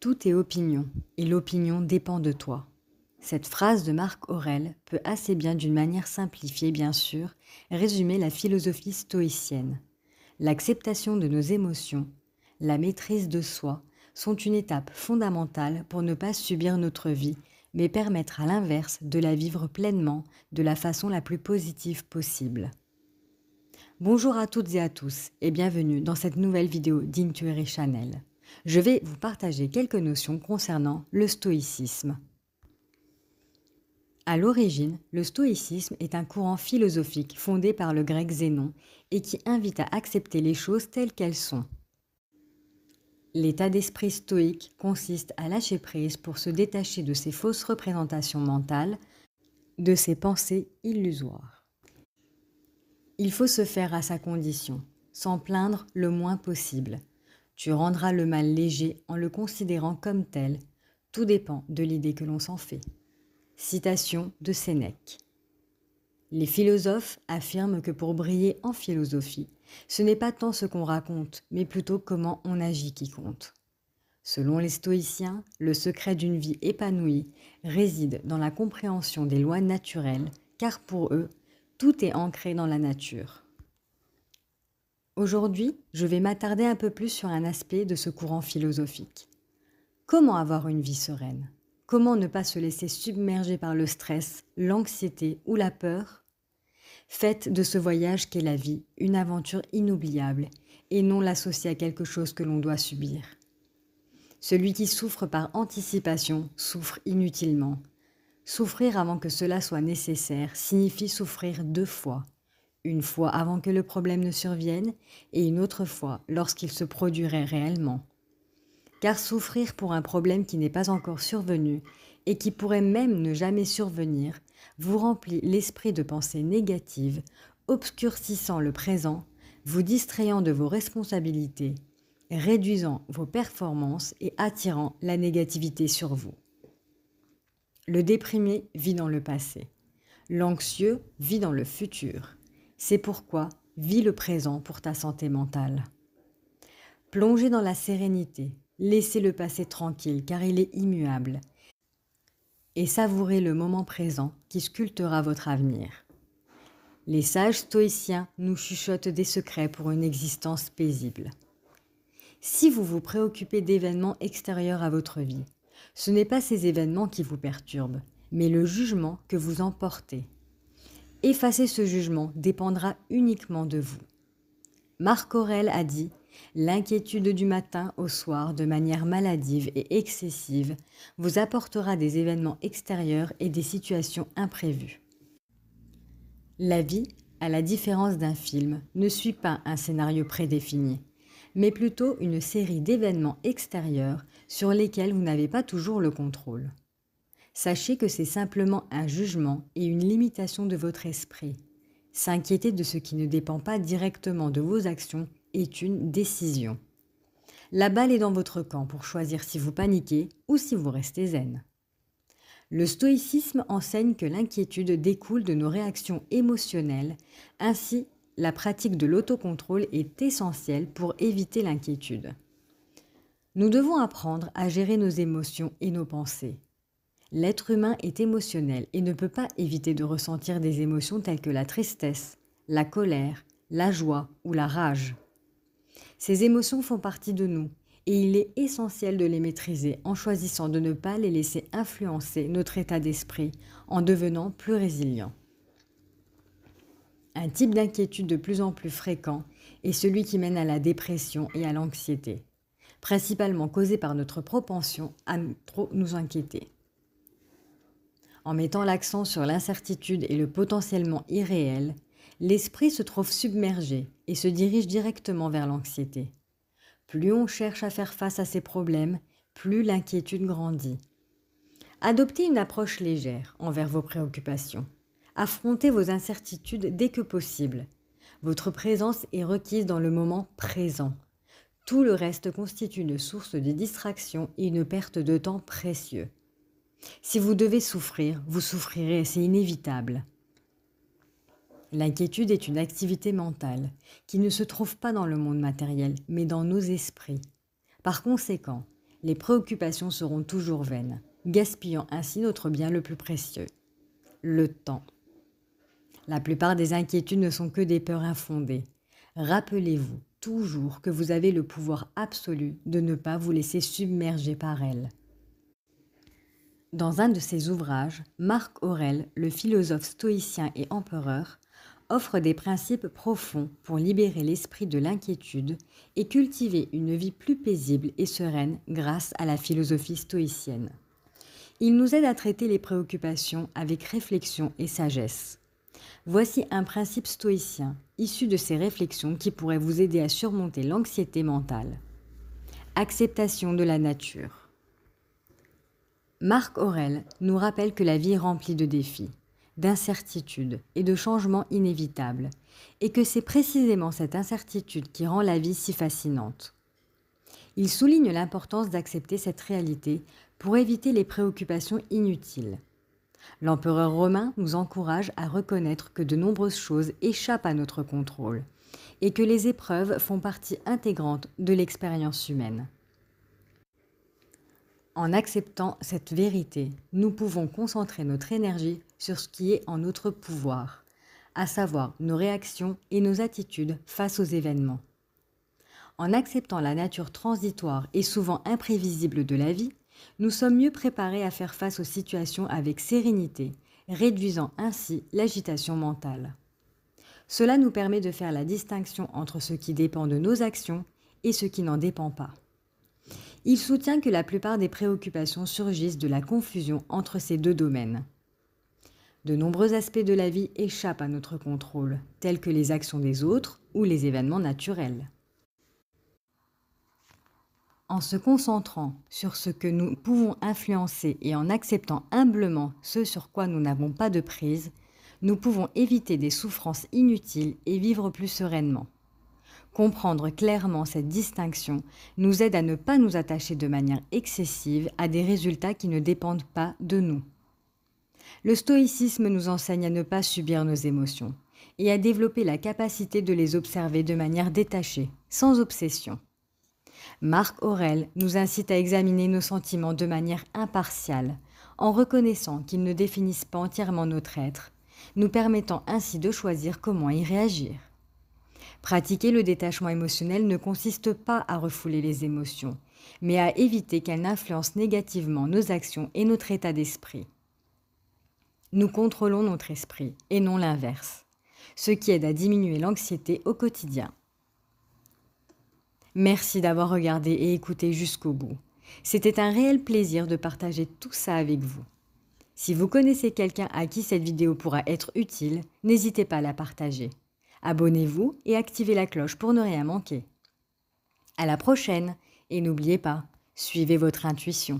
Tout est opinion, et l'opinion dépend de toi. Cette phrase de Marc Aurèle peut assez bien, d'une manière simplifiée bien sûr, résumer la philosophie stoïcienne. L'acceptation de nos émotions, la maîtrise de soi sont une étape fondamentale pour ne pas subir notre vie, mais permettre à l'inverse de la vivre pleinement de la façon la plus positive possible. Bonjour à toutes et à tous et bienvenue dans cette nouvelle vidéo d'Intuiry Channel. Je vais vous partager quelques notions concernant le stoïcisme. À l'origine, le stoïcisme est un courant philosophique fondé par le grec Zénon et qui invite à accepter les choses telles qu'elles sont. L'état d'esprit stoïque consiste à lâcher prise pour se détacher de ses fausses représentations mentales, de ses pensées illusoires. Il faut se faire à sa condition, s'en plaindre le moins possible. Tu rendras le mal léger en le considérant comme tel. Tout dépend de l'idée que l'on s'en fait. Citation de Sénèque. Les philosophes affirment que pour briller en philosophie, ce n'est pas tant ce qu'on raconte, mais plutôt comment on agit qui compte. Selon les stoïciens, le secret d'une vie épanouie réside dans la compréhension des lois naturelles, car pour eux, tout est ancré dans la nature. Aujourd'hui, je vais m'attarder un peu plus sur un aspect de ce courant philosophique. Comment avoir une vie sereine? Comment ne pas se laisser submerger par le stress, l'anxiété ou la peur? Faites de ce voyage qu'est la vie une aventure inoubliable et non l'associer à quelque chose que l'on doit subir. Celui qui souffre par anticipation souffre inutilement. Souffrir avant que cela soit nécessaire signifie souffrir 2 fois. Une fois avant que le problème ne survienne et une autre fois lorsqu'il se produirait réellement. Car souffrir pour un problème qui n'est pas encore survenu et qui pourrait même ne jamais survenir vous remplit l'esprit de pensées négatives, obscurcissant le présent, vous distrayant de vos responsabilités, réduisant vos performances et attirant la négativité sur vous. Le déprimé vit dans le passé. L'anxieux vit dans le futur. C'est pourquoi vis le présent pour ta santé mentale. Plongez dans la sérénité, laissez le passé tranquille car il est immuable et savourez le moment présent qui sculptera votre avenir. Les sages stoïciens nous chuchotent des secrets pour une existence paisible. Si vous vous préoccupez d'événements extérieurs à votre vie, ce n'est pas ces événements qui vous perturbent, mais le jugement que vous en portez. Effacer ce jugement dépendra uniquement de vous. Marc Aurèle a dit « L'inquiétude du matin au soir de manière maladive et excessive vous apportera des événements extérieurs et des situations imprévues. » La vie, à la différence d'un film, ne suit pas un scénario prédéfini, mais plutôt une série d'événements extérieurs sur lesquels vous n'avez pas toujours le contrôle. Sachez que c'est simplement un jugement et une limitation de votre esprit. S'inquiéter de ce qui ne dépend pas directement de vos actions est une décision. La balle est dans votre camp pour choisir si vous paniquez ou si vous restez zen. Le stoïcisme enseigne que l'inquiétude découle de nos réactions émotionnelles, ainsi la pratique de l'autocontrôle est essentielle pour éviter l'inquiétude. Nous devons apprendre à gérer nos émotions et nos pensées. L'être humain est émotionnel et ne peut pas éviter de ressentir des émotions telles que la tristesse, la colère, la joie ou la rage. Ces émotions font partie de nous et il est essentiel de les maîtriser en choisissant de ne pas les laisser influencer notre état d'esprit en devenant plus résilient. Un type d'inquiétude de plus en plus fréquent est celui qui mène à la dépression et à l'anxiété, principalement causé par notre propension à trop nous inquiéter. En mettant l'accent sur l'incertitude et le potentiellement irréel, l'esprit se trouve submergé et se dirige directement vers l'anxiété. Plus on cherche à faire face à ces problèmes, plus l'inquiétude grandit. Adoptez une approche légère envers vos préoccupations. Affrontez vos incertitudes dès que possible. Votre présence est requise dans le moment présent. Tout le reste constitue une source de distraction et une perte de temps précieux. Si vous devez souffrir, vous souffrirez, c'est inévitable. L'inquiétude est une activité mentale qui ne se trouve pas dans le monde matériel, mais dans nos esprits. Par conséquent, Les préoccupations seront toujours vaines, gaspillant ainsi notre bien le plus précieux, le temps. La plupart des inquiétudes ne sont que des peurs infondées. Rappelez-vous toujours que vous avez le pouvoir absolu de ne pas vous laisser submerger par elles. Dans un de ses ouvrages, Marc Aurèle, le philosophe stoïcien et empereur, offre des principes profonds pour libérer l'esprit de l'inquiétude et cultiver une vie plus paisible et sereine grâce à la philosophie stoïcienne. Il nous aide à traiter les préoccupations avec réflexion et sagesse. Voici un principe stoïcien issu de ces réflexions qui pourrait vous aider à surmonter l'anxiété mentale. Acceptation de la nature. Marc Aurèle nous rappelle que la vie est remplie de défis, d'incertitudes et de changements inévitables, et que c'est précisément cette incertitude qui rend la vie si fascinante. Il souligne l'importance d'accepter cette réalité pour éviter les préoccupations inutiles. L'empereur romain nous encourage à reconnaître que de nombreuses choses échappent à notre contrôle et que les épreuves font partie intégrante de l'expérience humaine. En acceptant cette vérité, nous pouvons concentrer notre énergie sur ce qui est en notre pouvoir, à savoir nos réactions et nos attitudes face aux événements. En acceptant la nature transitoire et souvent imprévisible de la vie, nous sommes mieux préparés à faire face aux situations avec sérénité, réduisant ainsi l'agitation mentale. Cela nous permet de faire la distinction entre ce qui dépend de nos actions et ce qui n'en dépend pas. Il soutient que la plupart des préoccupations surgissent de la confusion entre ces deux domaines. De nombreux aspects de la vie échappent à notre contrôle, tels que les actions des autres ou les événements naturels. En se concentrant sur ce que nous pouvons influencer et en acceptant humblement ce sur quoi nous n'avons pas de prise, nous pouvons éviter des souffrances inutiles et vivre plus sereinement. Comprendre clairement cette distinction nous aide à ne pas nous attacher de manière excessive à des résultats qui ne dépendent pas de nous. Le stoïcisme nous enseigne à ne pas subir nos émotions et à développer la capacité de les observer de manière détachée, sans obsession. Marc Aurèle nous incite à examiner nos sentiments de manière impartiale, en reconnaissant qu'ils ne définissent pas entièrement notre être, nous permettant ainsi de choisir comment y réagir. Pratiquer le détachement émotionnel ne consiste pas à refouler les émotions, mais à éviter qu'elles n'influencent négativement nos actions et notre état d'esprit. Nous contrôlons notre esprit et non l'inverse, ce qui aide à diminuer l'anxiété au quotidien. Merci d'avoir regardé et écouté jusqu'au bout. C'était un réel plaisir de partager tout ça avec vous. Si vous connaissez quelqu'un à qui cette vidéo pourra être utile, n'hésitez pas à la partager. Abonnez-vous et activez la cloche pour ne rien manquer. À la prochaine et n'oubliez pas, suivez votre intuition.